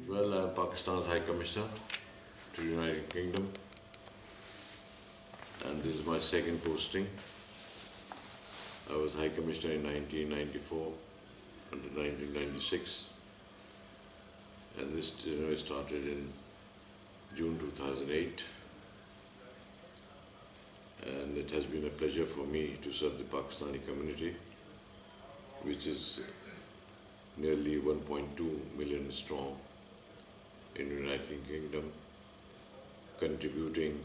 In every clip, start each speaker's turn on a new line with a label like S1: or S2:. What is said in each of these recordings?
S1: Well, I'm Pakistan's High Commissioner to the United Kingdom, and this is my second posting. I was High Commissioner in 1994 until 1996, and this started in June 2008. And it has been a pleasure for me to serve the Pakistani community, which is nearly 1.2 million strong in the United Kingdom, contributing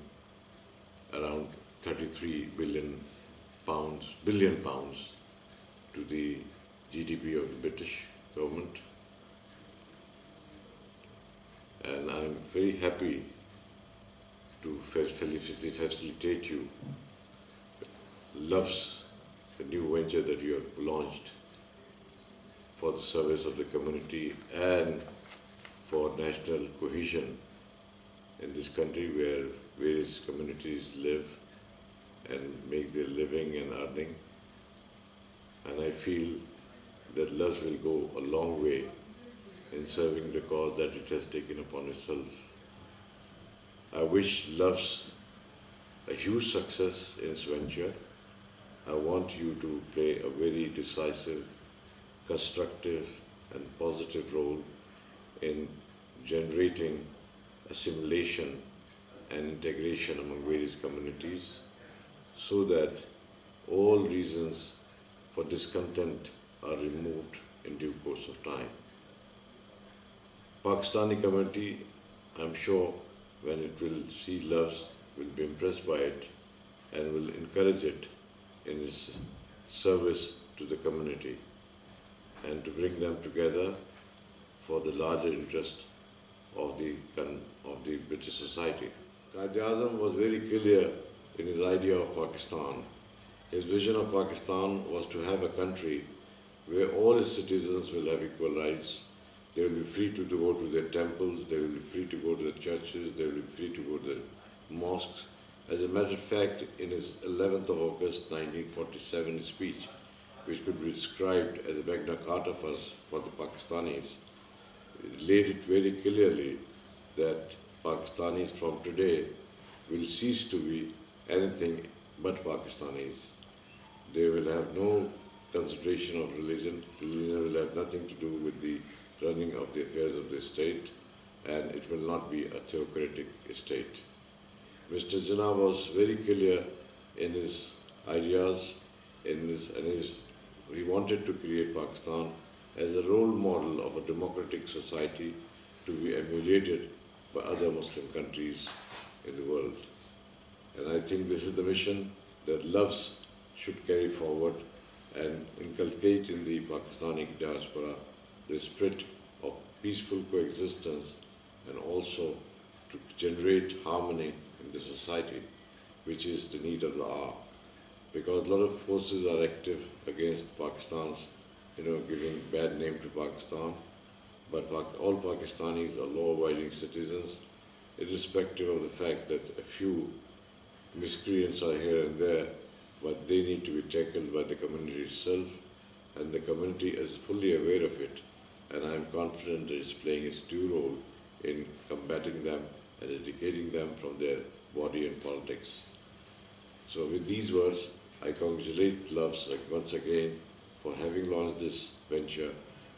S1: around 33 billion pounds to the GDP of the British government. And I'm very happy to facilitate you Loves, the new venture that you have launched for the service of the community and for national cohesion in this country where various communities live and make their living and earning. And I feel that Loves will go a long way in serving the cause that it has taken upon itself. I wish Loves a huge success in its venture. I want you to play a very decisive, constructive and positive role in generating assimilation and integration among various communities so that all reasons for discontent are removed in due course of time. Pakistani community, I'm sure, when it will see Loves, will be impressed by it and will encourage it in its service to the community and to bring them together for the larger interest of the British society. Quaid-e-Azam was very clear in his idea of Pakistan. His vision of Pakistan was to have a country where all its citizens will have equal rights. They will be free to go to their temples, they will be free to go to the churches, they will be free to go to the mosques. As a matter of fact, in his 11th of August 1947 speech, which could be described as a Magna Carta for the Pakistanis, laid it very clearly that Pakistanis from today will cease to be anything but Pakistanis. They will have no consideration of religion. Religion will have nothing to do with the running of the affairs of the state, and it will not be a theocratic state. Mr. Jinnah was very clear in his ideas, he wanted to create Pakistan as a role model of a democratic society to be emulated by other Muslim countries in the world. And I think this is the mission that Loves should carry forward and inculcate in the Pakistani diaspora the spirit of peaceful coexistence and also to generate harmony in the society, which is the need of the hour. Because a lot of forces are active against Pakistan's, giving bad name to Pakistan. But all Pakistanis are law-abiding citizens, irrespective of the fact that a few miscreants are here and there, but they need to be tackled by the community itself, and the community is fully aware of it. And I am confident that it's playing its due role in combating them and educating them from their body and politics. So with these words, I congratulate Loves once again for having launched this venture,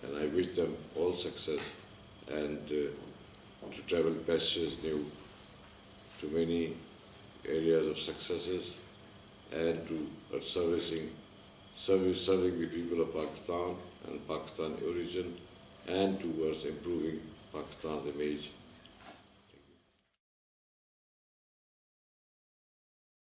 S1: and I wish them all success and to travel pastures new to many areas of successes and to serving the people of Pakistan and Pakistan origin and towards improving Pakistan's image